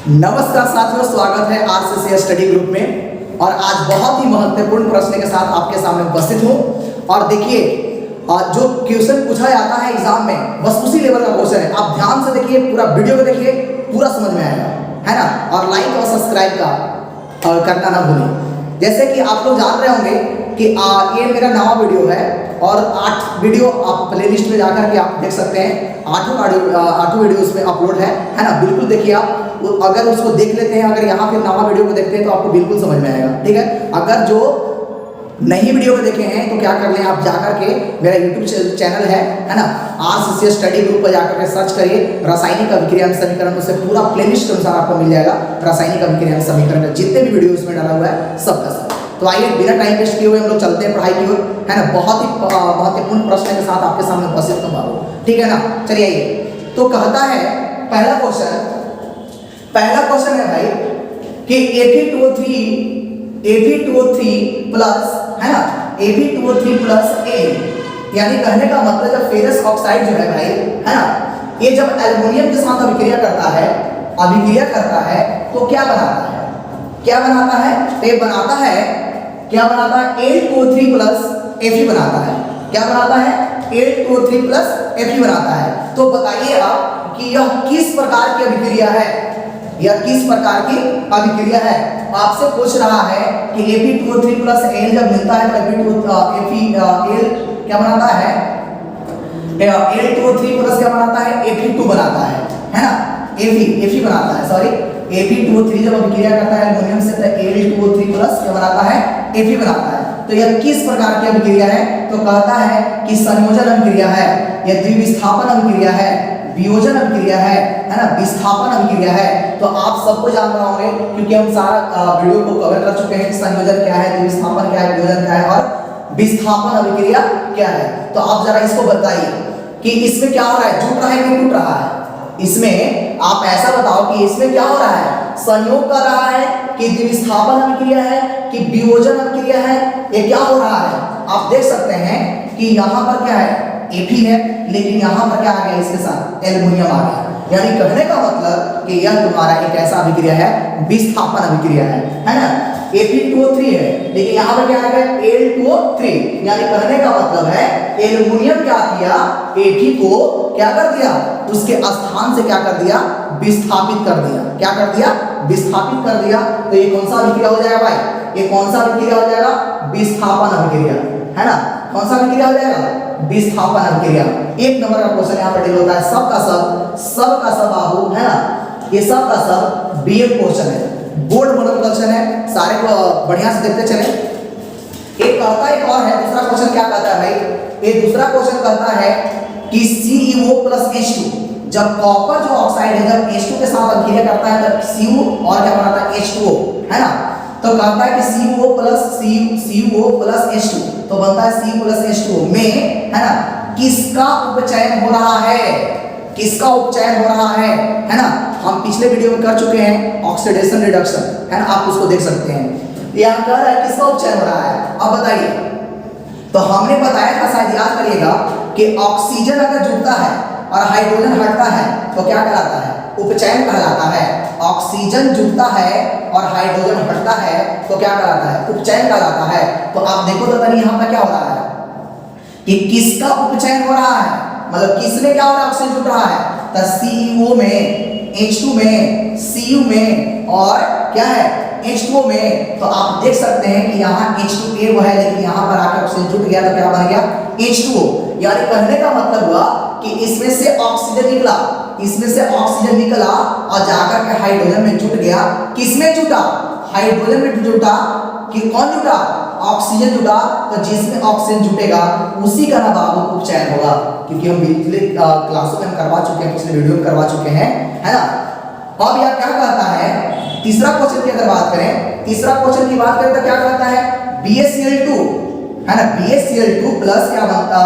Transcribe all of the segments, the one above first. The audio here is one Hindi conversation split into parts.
नमस्कार साथियों, स्वागत है आरसीसी स्टडी ग्रुप में। और आज बहुत ही महत्वपूर्ण प्रश्न के साथ आपके सामने उपस्थित हूँ। और देखिए, जो क्वेश्चन पूछा जाता है एग्जाम में बस उसी लेवल का क्वेश्चन है। आप ध्यान से देखिए, पूरा वीडियो को देखिए, पूरा समझ में आएगा, है ना। और लाइक और सब्सक्राइब का करना ना भूलें। जैसे कि आप लोग जान रहे होंगे कि ये मेरा नवा वीडियो है और 8 वीडियो आप प्लेलिस्ट में जाकर के आप देख सकते हैं। 8 वीडियो उसमें अपलोड है ना। बिल्कुल देखिए, आप अगर उसको देख लेते हैं, अगर यहाँ फिर नवा वीडियो को देखते हैं तो आपको बिल्कुल समझ में आएगा, ठीक है। अगर जो नई वीडियो को देखे हैं तो क्या कर लें, आप जाकर के मेरा यूट्यूब चैनल है ना, आरसीसी स्टडी ग्रुप पर जाकर के सर्च करिए रासायनिक अभिक्रिया समीकरण, उससे पूरा प्लेलिस्ट के अनुसार आपको मिल जाएगा रासायनिक अभिक्रिया समीकरण का जितने भी वीडियो उसमें डाला हुआ है सबका सब। तो आइए बिना टाइम वेस्ट किए हुए हम लोग चलते हैं पढ़ाई की ओर, है ना। बहुत ही महत्वपूर्ण प्रश्न के साथ आपके सामने उपस्थित हूँ, ठीक है ना। चलिए आइए, तो कहता है पहला क्वेश्चन है भाई कि Fe2O3 प्लस, है ना, Fe2O3 प्लस A, यानी कहने का मतलब जब फेरस ऑक्साइड जो है भाई, है ना, ये जब एल्युमिनियम के साथ अभिक्रिया करता है तो क्या बनाता है? तो ये बनाता है Al2O3 प्लस Fe बनाता है। क्या बनाता है? Al2O3 प्लस Fe बनाता है। तो बताइए आप कि यह किस प्रकार की अभिक्रिया है? आपसे पूछ रहा है कि Fe2O3 प्लस Al जब मिलता है तो Al क्या बनाता है? Al2O3 प्लस क्या बनाता है? Fe2 बनाता है ना। Fe बनाता है, सॉरी, Fe2O3 जब अभिक्रिया करता है एल्युमिनियम से तो Al2O3 प्लस क्या बनाता है? Fe बनाता है। तो यह किस प्रकार की अभिक्रिया है? तो कहता है कि संयोजन अभिक्रिया है, यह द्विविस्थापन अभिक्रिया है, वियोजन अभिक्रिया है ना, विस्थापन अभिक्रिया है। तो आप सबको जान रहे होंगे क्योंकि हम सारा वीडियो को कवर कर चुके हैं कि संयोजन क्या है, द्विविस्थापन क्या है, वियोजन क्या है और विस्थापन अभिक्रिया क्या है। तो आप जरा इसको बताइए कि इसमें क्या हो रहा है, जुट रहा है कि टूट रहा है? इसमें आप ऐसा बताओ कि इसमें क्या हो रहा है, संयोग कर रहा है कि द्विविस्थापन अभिक्रिया है कि वियोजन अभिक्रिया है, ये क्या हो रहा है? आप देख सकते हैं कि यहाँ पर क्या है, Fe है, लेकिन यहाँ पर क्या आ गया, इसके साथ एल्युमिनियम आ गया। यानी कहने का मतलब कि यह तुम्हारा एक ऐसा अभिक्रिया है, विस्थापन अभिक्रिया है ना। Fe2O3 है, लेकिन यहाँ पर क्या आ गया, Al2O3, यानी कहने का मतलब है एल्युमिनियम क्या किया, Fe को क्या कर दिया, उसके स्थान से क्या कर दिया, विस्थापित कर दिया। क्या कर दिया? विस्थापित कर दिया। तो ये कौन सा अभिक्रिया हो जाएगा भाई? ये कौन सा अभिक्रिया हो जाएगा? विस्थापन अभिक्रिया, है ना। कौन सा अभिक्रिया हो जाएगा? विस्थापन अभिक्रिया। एक नंबर का क्वेश्चन यहाँ पर डील होता है। सबका सब बाबू, है ना, ये सबका सब बीए क्वेश्चन है, बोर्ड मॉडल क्वेश्चन है। सारे को बढ़िया से देखते चले। एक कहता है, एक और है, दूसरा क्वेश्चन क्या कहता है भाई? ये दूसरा क्वेश्चन कहता है कि CuO प्लस H2, जब कॉपर जो ऑक्साइड है जब H2 के साथ अभिक्रिया करता है तब Cu और क्या बनाता है, H2O, है ना। तो कहता है कि CuO प्लस H2 तो बनता है Cu प्लस H2O में, है ना, किसका उपचयन हो रहा है ना। हम पिछले वीडियो में कर चुके हैं ऑक्सीडेशन रिडक्शन, है ना, आप उसको देख सकते हैं। यहाँ कह रहा है किसका उपचयन हो रहा है, अब बताइए। तो हमने बताया था, शायद याद करिएगा, कि ऑक्सीजन अगर जुड़ता है और हाइड्रोजन हटता है तो क्या कहलाता है? उपचयन कहलाता है। ऑक्सीजन जुड़ता है और हाइड्रोजन हटता है तो क्या कहलाता है? उपचयन कहलाता है। तो आप देखो तो तनी यहाँ पर क्या हो रहा है कि किसका उपचयन हो रहा है, मतलब किसमें क्या हो रहा है, ऑक्सीजन जुड़ रहा है। तो CO में, H2 में, Cu में और क्या है, H2O में। तो आप देख सकते हैं कि यहाँ H2A वो है, लेकिन यहाँ पर आकर ऑक्सीजन जुट गया तो क्या बन गया, H2O। यानी कहने का मतलब हुआ कि इसमें से ऑक्सीजन निकला और जाकर के हाइड्रोजन में जुट गया। किसमें जुटा? हाइड्रोजन में जुटा कि कौन जुटा? ऑक्सीजन जुटा। तो जिसमें ऑक्सीजन जुटेगा उसी का नाम बाबू उपचयन होगा, क्योंकि हम पिछले क्लासों में करवा चुके हैं, पिछले वीडियो में करवा चुके हैं, है ना। अब यह क्या कहता है, तीसरा क्वेश्चन की अगर बात करें, तो क्या कहता है, BaCl2, है ना, BaCl2 प्लस क्या बनता,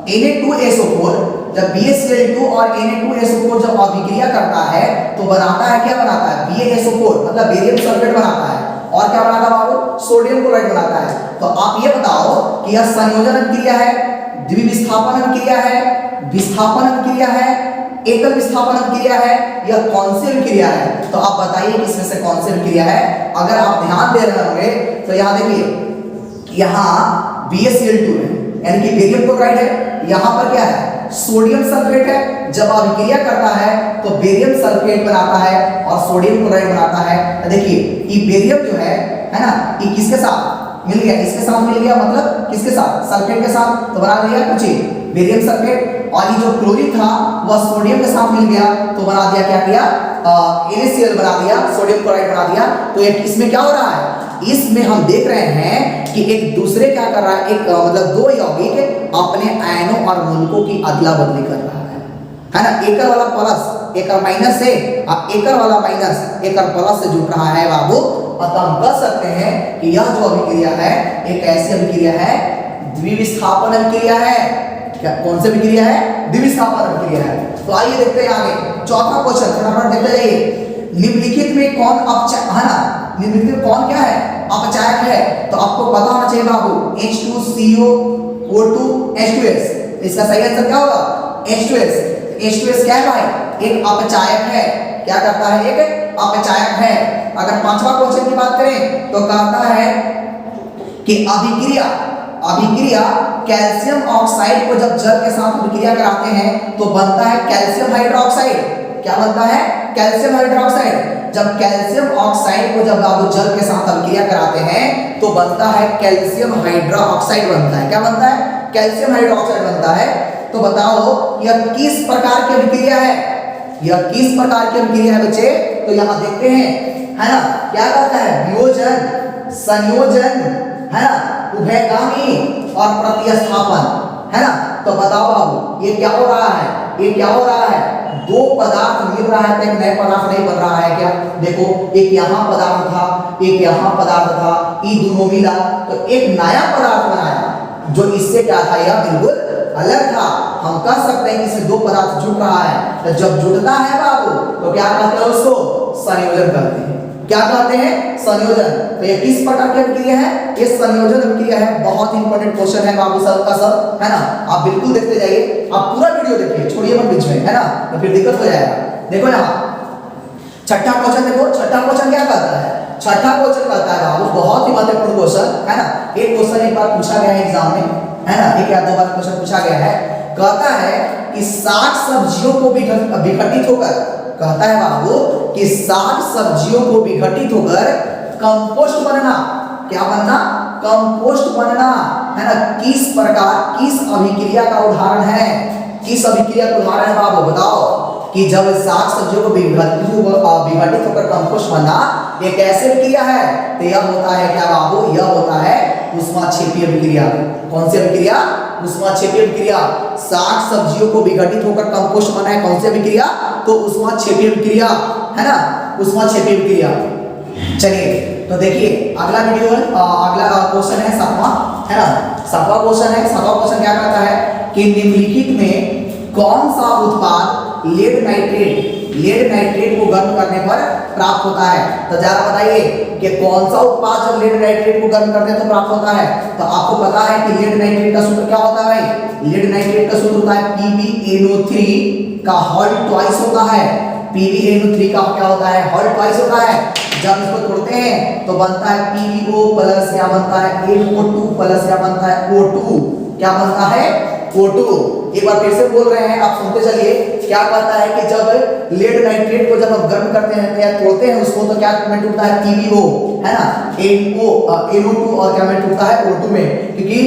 Na2SO4। जब BaCl2 और Na2SO4 जब अभिक्रिया करता है तो बनाता है, क्या बनाता है, BaSO4, मतलब बेरियम सल्फेट बनाता है। और क्या बनाता है बाबू? सोडियम क्लोराइड बनाता है। तो आप ये बताओ कि यह संयोजन अभिक्रिया है, द्विविस्थापन अभिक्रिया है, विस्थापन अभिक्रिया है, एकल विस्थापन अभिक्रिया है या कौन सी अभिक्रिया है? तो आप बताइए कि इसमें से कौन सी अभिक्रिया है? अगर आप ध्यान दे रहे होंगे तो यहाँ देखिए, यहाँ BaCl2 है यानी कि बेरियम क्लोराइड है, यहाँ पर क्या है? सोडियम सल्फेट है। जब अभिक्रिया करता है तो बेरियम सल्फेट बनाता है और सोडियम क्लोराइड बनाता है। तो देखिए ये बेरियम जो है ना, ये किसके साथ मिल गया? इसके साथ मिल गया, मतलब किसके साथ? सल्फेट के साथ। तो बना दिया कुछ बेरियम सल्फेट, और ये जो क्लोरीन था वह सोडियम के साथ मिल गया तो बना दिया, क्या किया? NaCl बना दिया, सोडियम क्लोराइड बना दिया। तो इसमें क्या हो रहा है? इसमें हम देख रहे हैं कि एक दूसरे क्या कर रहा है, एक मतलब दो यौगिक अपने आयनों और मूलकों की अदला बदली कर रहा है ना। एकर वाला प्लस एकर माइनस से, एकर वाला माइनस एकर प्लस से जुड़ रहा है बाबू। अतः हम कह सकते हैं कि यह जो अभिक्रिया है एक ऐसी अभिक्रिया है, द्विविस्थापन अभिक्रिया है। क्या कौन सी अभिक्रिया है? द्विविस्थापन अभिक्रिया है। तो आइए देखते हैं आगे चौथा क्वेश्चन, फटाफट देखते जाइए। निम्नलिखित में कौन अपचायक है ना, निम्नलिखित में कौन क्या है? अपचायक है। तो आपको पता होना चाहिए बाबू, H2CO, H2S। इसका सही आंसर क्या होगा? H2S। H2S क्या है भाई? एक अपचायक है। क्या करता है? एक अपचायक है। अगर पांचवा क्वेश्चन की बात करें तो कहता है कि अभिक्रिया कैल्शियम ऑक्साइड को जब जल के साथ अभिक्रिया कराते हैं तो बनता है कैल्शियम हाइड्रोक्साइड। क्या बनता है? Calcium hydroxide. जब कैल्शियम ऑक्साइड को जब आप जल के साथ अभिक्रिया कराते हैं तो बनता है कैल्शियम हाइड्रोक्साइड बनता है। क्या बनता है? कैल्शियम हाइड्रोक्साइड बनता है। तो बताओ यह किस प्रकार की अभिक्रिया है? यह किस प्रकार की अभिक्रिया है बच्चे? तो यहां देखते हैं, है ना, क्या कहता है? वियोजन, संयोजन, है ना, उभयगामी और प्रतिस्थापन, है ना। तो बताओ बाबू ये क्या हो रहा है? ये क्या हो रहा है? दो पदार्थ मिल रहा है तो एक नया पदार्थ नहीं बन रहा है क्या? देखो एक यहाँ पदार्थ था, एक यहाँ पदार्थ था, ये दोनों मिला तो एक नया पदार्थ बनाया जो इससे क्या था? यह बिल्कुल अलग था। हम कह सकते हैं कि इससे दो पदार्थ जुड़ रहा है। तो जब जुड़ता है बाबू तो क्या कहते हैं? उसको संयोजन कहते हैं। क्या कहते हैं? संयोजन। तो ये किस प्रकार की अभिक्रिया है? ये संयोजन अभिक्रिया है। बहुत इंपॉर्टेंट क्वेश्चन है बाबू सब का सब, है ना। आप बिल्कुल देखते जाइए, आप पूरा वीडियो देखिए, छोड़िए मत बीच में, है ना, तो फिर दिक्कत हो जाएगा। देखो यहाँ छठा क्वेश्चन देखो, छठा क्वेश्चन क्या कहता है? छठा क्वेश्चन कहता है बाबू, बहुत ही महत्वपूर्ण क्वेश्चन, है ना। एक क्वेश्चन एक बार पूछा गया है एग्जाम में, है ना, एक या दो बार क्वेश्चन पूछा गया है। कहता है कि साग सब्जियों को विघटित होकर, कहता है बाबू कि साग सब्जियों को विघटित होकर कंपोस्ट बनना, क्या बनना? कंपोस्ट बनना, है ना। किस प्रकार, किस अभिक्रिया का उदाहरण है? किस अभिक्रिया का उदाहरण है बाबू? बताओ कि जब साग सब्जियों को विघटित होकर कंपोस्ट बनना ये कैसे अभिक्रिया है? तो यह होता है क्या बाबू? यह होता है ऊष्माक्षेपीय अभिक्रिया। कौन सी अभिक्रिया? ऊष्माक्षेपीय अभिक्रिया। साग सब्जियों को विघटित होकर कंपोस्ट बना है कौन सी अभिक्रिया? तो ऊष्माक्षेपीय अभिक्रिया, है ना, ऊष्माक्षेपीय अभिक्रिया। चलिए तो देखिए अगला वीडियो है, अगला क्वेश्चन है सातवां, है ना, सातवां क्वेश्चन है। सातवां क्वेश्चन क्या कहता है कि निम्नलिखित में कौन सा उत्पाद लेड नाइट्रेट को गर्म करने पर प्राप्त होता है? तो जरा बताइए कि कौन सा उत्पाद जब लेड नाइट्रेट को गर्म करते हैं तो प्राप्त होता है? तो आपको पता है कि लेड नाइट्रेट का सूत्र क्या होता है भाई? लेड नाइट्रेट का सूत्र होता है PbNO3 का होल ट्वाइस होता है। PbNO3 का क्या होता है? होल ट्वाइस होता है। जब इसको तोड़ते हैं तो बनता है PbO प्लस, क्या बनता है? NO2 प्लस, क्या बनता है? O2। क्या बनता है? O2। एक बार फिर से बोल रहे हैं, आप सुनते चलिए। क्या कहता है कि जब लेड नाइट्रेट को जब हम गर्म करते हैं या तोड़ते हैं उसको तो क्या में टूटता है? PbO, है ना, NO2 और क्या में टूटता है? O2 में। क्योंकि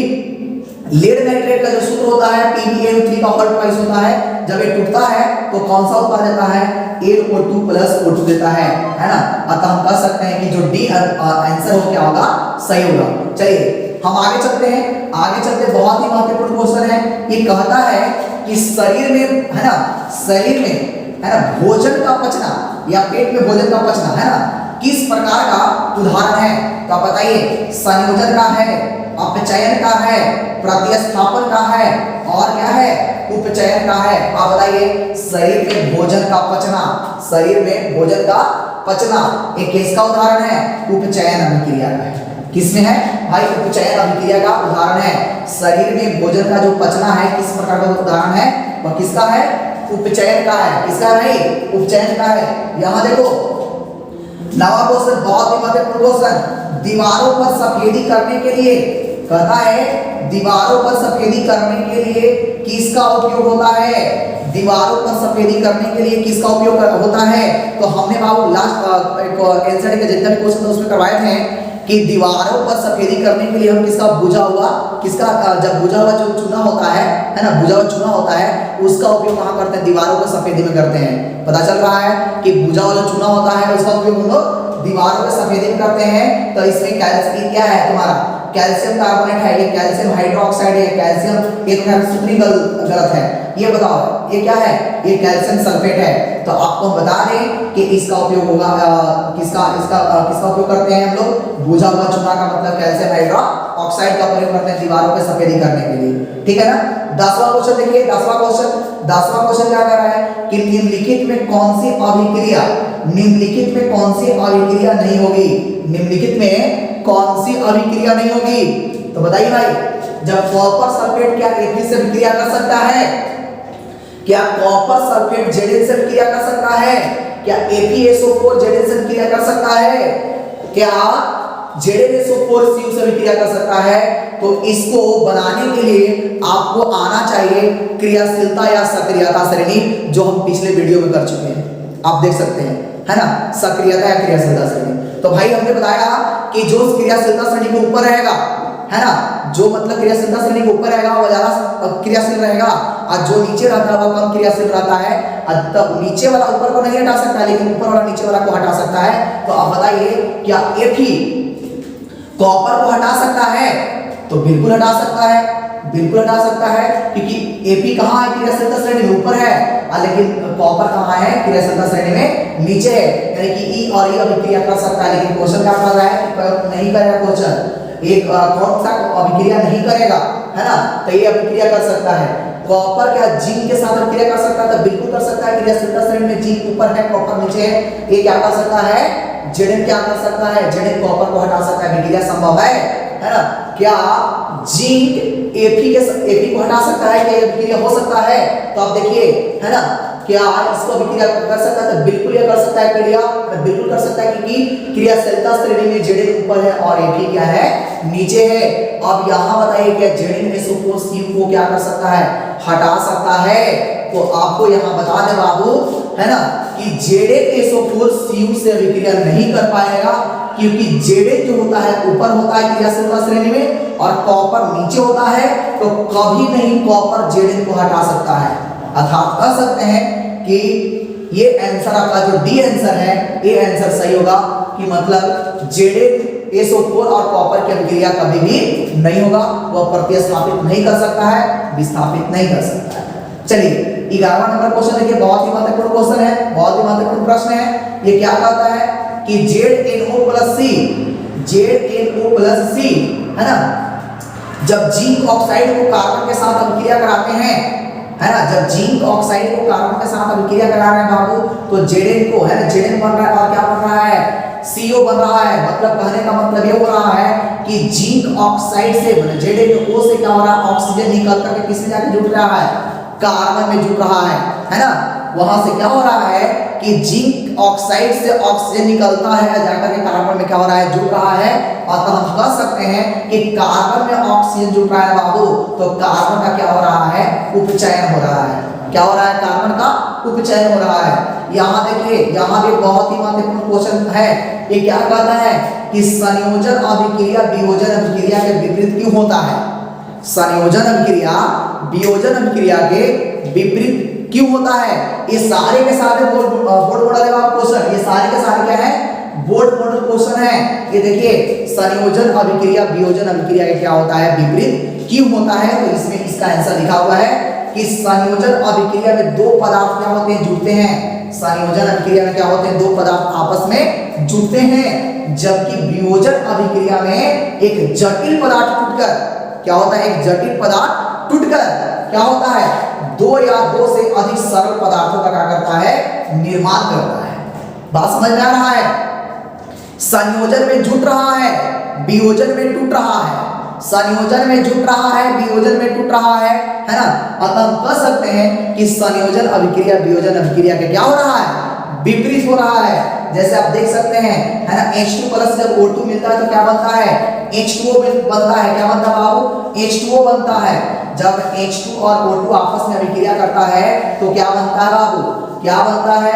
लेड नाइट्रेट का जो सूत्र होता है PbNO3 का होल ट्वाइस होता है। जब ये टूटता है तो कौन सा उत्पाद देता है? NO2 प्लस O2 देता है ना। अतः हम कह सकते हैं कि जो डी आंसर हो क्या होगा? सही होगा। चलिए हम आगे चलते हैं। आगे चलते बहुत ही महत्वपूर्ण क्वेश्चन है। ये कहता है कि शरीर में, है ना, शरीर में, है ना, भोजन का पचना या पेट में भोजन का पचना, है ना, किस प्रकार का उदाहरण है? तो आप बताइए। संयोजन का है, अपचयन का है, प्रतिस्थापन का है और क्या है? उपचयन का है। आप बताइए। शरीर में भोजन का पचना, शरीर में भोजन का पचना एक किसका उदाहरण है? उपचयन अभिक्रिया का है। किसमें है भाई? उपचयन अभिक्रिया का उदाहरण है। शरीर में भोजन का जो पचना है किस प्रकार का उदाहरण है? वह किसका है? उपचयन का है। किसका नहीं? उपचयन का है। यहां देखो नवा क्वेश्चन, बहुत ही महत्वपूर्ण क्वेश्चन। दीवारों पर सफेदी करने के लिए कहता है, दीवारों पर सफेदी करने के लिए किसका उपयोग होता है? दीवारों पर सफेदी करने के लिए किसका उपयोग होता है? तो हमने बाबू लास्ट एनसीईआरटी के जितने भी क्वेश्चन उसमें करवाए थे कि दीवारों पर सफेदी करने के लिए हम किसका बुझा हुआ, किसका जब बुझा हुआ जो चूना होता है ना, बुझा हुआ चूना होता है, उसका उपयोग कहाँ करते हैं? दीवारों पर सफेदी में करते हैं। पता चल रहा है कि बुझा हुआ जो चूना होता है उसका उपयोग हम लोग दीवारों पर सफेदी में करते हैं। तो इसमें कैल्शियम क्या है तुम्हारा? कैल्शियम कार्बोनेट है, ये कैल्शियम हाइड्रोक्साइड है, कैल्शियम ये तुम्हारा सूत्री गलत है। ये बताओ ये क्या है? ये कैल्शियम सल्फेट है। तो आपको बता दें कि इसका उपयोग होगा किसका उपयोग करते हैं हम लोग? बुझा हुआ चूना का मतलब कैल्शियम हाइड्रोक्साइड का प्रयोग करते हैं दीवारों पे सफेदी करने के लिए। ठीक है ना। 10वां क्वेश्चन देखिए, 10वां क्वेश्चन क्या कर रहा है कि निम्नलिखित में कौन सी अभिक्रिया, निम्नलिखित में कौन सी अभिक्रिया नहीं होगी? निम्नलिखित में कौन सी अभिक्रिया नहीं होगी? तो बताइए भाई, जब कॉपर सल्फेट क्या Fe से विक्रिया कर सकता है? क्या कॉपर सल्फेट Zn से विक्रिया कर सकता है? क्या FeSO4 Zn से विक्रिया कर सकता है? क्या ZnSO4 Cu से विक्रिया कर सकता है? तो इसको बनाने के लिए आपको आना चाहिए क्रियाशीलता या सक्रियता श्रेणी, जो हम पिछले वीडियो में कर चुके हैं, आप देख सकते हैं, है ना, सक्रियता या क्रियाशीलता श्रेणी। तो भाई हमने बताया कि जो क्रियाशीलता श्रेणी के ऊपर रहेगा, है ना, जो मतलब क्रियाशीलता श्रेणी के ऊपर रहेगा वो ज्यादा क्रियाशील रहेगा, और जो नीचे रहता है वो कम क्रियाशील रहता है। तो नीचे वाला ऊपर को नहीं हटा सकता, लेकिन ऊपर वाला नीचे वाला को हटा सकता है। तो अब बताइए क्या Fe कॉपर को हटा सकता है? तो बिल्कुल हटा सकता है, बिल्कुल हटा सकता है, क्योंकि Fe कहाँ है? क्रियाशीलता श्रेणी में ऊपर है, लेकिन कॉपर कहाँ है? क्रियाशीलता श्रेणी में नीचे है। यानी कि E और E अभिक्रिया कर सकता है, लेकिन क्वेश्चन क्या कर रहा है? नहीं करेगा क्वेश्चन, एक कौन सा अभिक्रिया नहीं करेगा, है ना, तो ये अभिक्रिया कर सकता है। कॉपर क्या जिंक के साथ अभिक्रिया कर सकता है? तो बिल्कुल कर सकता है। क्रियाशीलता श्रेणी में जिंक ऊपर है, कॉपर नीचे है। ये क्या कर सकता है? Zn क्या कर सकता है? Zn कॉपर को हटा सकता है, अभिक्रिया संभव है ना। क्या जिंक Fe को हटा सकता है? क्या अभिक्रिया हो सकता है? तो आप देखिए, है ना, क्या इसको अभिक्रिया कर सकता है? तो बिल्कुल ये कर सकता है क्रिया, बिल्कुल कर सकता है, क्योंकि क्रियाशीलता श्रेणी में Zn ऊपर है और Fe क्या है? नीचे है। अब यहाँ बताइए क्या ZnSO4 Cu को क्या कर सकता है? हटा सकता है। तो आपको यहाँ बता दे बाबू, है ना, कि ZnSO4 Cu से अभिक्रिया नहीं कर पाएगा, क्योंकि Zn जो होता है ऊपर होता है क्रियाशीलता श्रेणी में और कॉपर नीचे होता है, तो कभी नहीं कॉपर Zn को हटा सकता है। अर्थात कह सकते हैं कि ये आंसर आपका जो डी आंसर है, ये आंसर सही होगा, कि मतलब ZnSO4 और कॉपर की अभिक्रिया कभी भी नहीं होगा, वह प्रतिस्थापित नहीं कर सकता है, विस्थापित नहीं कर सकता है। चलिए 11वां नंबर क्वेश्चन देखिए, बहुत ही महत्वपूर्ण क्वेश्चन है, बहुत ही महत्वपूर्ण प्रश्न है। ये क्या कहता है कि ZnO+C, है ना, जब जिंक ऑक्साइड को कार्बन के साथ अभिक्रिया कराते हैं, है ना, जब जिंक ऑक्साइड को कार्बन के साथ अभिक्रिया करा रहे हैं बाबू, तो Zn को, है ना, Zn बन रहा है और क्या बन रहा है? CO बन रहा है। मतलब कहने का मतलब ये हो रहा है कि जिंक ऑक्साइड से ZnO से क्या हो रहा है? ऑक्सीजन निकल करके किसमें जाके जुड़ रहा है? कार्बन में जुड़ रहा है ना। वहां से क्या हो रहा है कि जिंक ऑक्साइड से ऑक्सीजन निकलता है, जाकर के कार्बन में क्या हो रहा है? जुड़ रहा है। और तो हम कह सकते हैं कि कार्बन में ऑक्सीजन जुड़ रहा है बाबू, तो कार्बन का क्या हो रहा है? उपचयन हो रहा है। क्या हो रहा है? कार्बन का उपचयन हो रहा है। यहाँ देखिए, यहाँ भी बहुत ही महत्वपूर्ण क्वेश्चन है। ये क्या कहता है कि संयोजन अभिक्रिया वियोजन अभिक्रिया के विपरीत क्यों होता है? संयोजन अभिक्रिया वियोजन अभिक्रिया के विपरीत क्यों होता है? ये सारे के सारे बोर्ड मॉडल है क्वेश्चन, ये सारे के सारे क्या है? बोर्ड मॉडल क्वेश्चन है। ये देखिए, संयोजन अभिक्रिया वियोजन अभिक्रिया के क्या होता है? विपरीत क्यों होता है? तो इसमें इसका आंसर लिखा हुआ है कि संयोजन अभिक्रिया में दो पदार्थ क्या होते हैं? जुड़ते हैं। संयोजन अभिक्रिया में क्या होते हैं? दो पदार्थ आपस में जुड़ते हैं, जबकि वियोजन अभिक्रिया में एक जटिल पदार्थ टूटकर क्या होता है? एक जटिल पदार्थ टूटकर क्या होता है? दो या दो से अधिक सरल पदार्थों का क्या करता है? निर्माण करता है। बात समझ में आ रहा है? संयोजन में जुट रहा है, वियोजन में टूट रहा है। संयोजन में जुट रहा है, वियोजन में टूट रहा है ना। अतः हम कह सकते हैं कि संयोजन अभिक्रिया वियोजन अभिक्रिया के क्या हो रहा है, विपरीत हो रहा है। जैसे आप देख सकते हैं है ना, H2 प्लस जब O2 मिलता है तो क्या बनता है, H2O बनता है। क्या बनता है बाबू, H2O बनता है। जब H2 और O2 आपस में अभिक्रिया करता है तो क्या बनता है बाबू, क्या बनता है,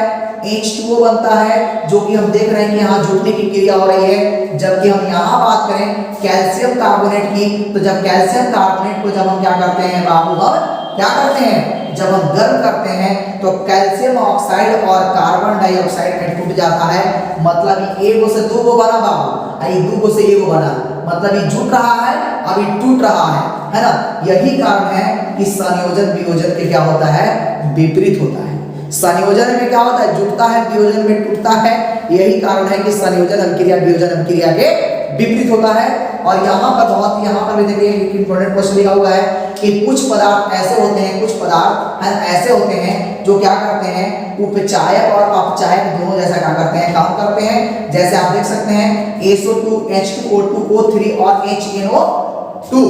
H2O बनता है, जो कि हम देख रहे हैं कि यहाँ जुटने की क्रिया हो रही है। जबकि हम यहाँ बात करें कैल्शियम कार्बोनेट की, तो जब कैल्शियम कार्बोनेट को जब हम क्या करते हैं बाबू, हम क्या करते हैं, जब हम गर्म करते हैं तो कैल्शियम ऑक्साइड और कार्बन डाइऑक्साइड में टूट जाता है। मतलब ये 1 से 2 बना बाबू, ये 2 से 1 बना, मतलब ये जुट रहा है, अभी टूट रहा है ना। यही कारण है कि संयोजन वियोजन के क्या होता है, विपरीत होता है। संयोजन में क्या होता है, जुटता है, वियोजन में टूटता है। यही कारण है कि संयोजन अभिक्रिया वियोजन अभिक्रिया के विपरीत होता है। और यहाँ पर बहुत, यहाँ पर भी देखिए एक इंपॉर्टेंट क्वेश्चन लिखा हुआ है कि कुछ पदार्थ ऐसे होते हैं, कुछ पदार्थ ऐसे होते हैं जो क्या करते हैं, उपचायक और अपचायक दोनों जैसा क्या करते हैं, काम करते हैं। जैसे आप देख सकते हैं SO2 H2O2 O3 और HNO2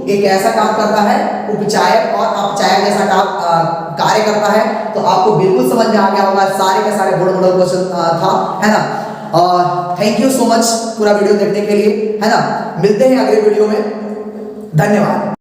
एक ऐसा काम करता है, उपचायक और अपचायक जैसा काम कार्य करता है। तो आपको बिल्कुल समझ में आ गया होगा, सारे के सारे बोर्ड मॉडल क्वेश्चन था, है ना। और थैंक यू सो मच पूरा वीडियो देखने के लिए, है ना। मिलते हैं अगले वीडियो में, धन्यवाद।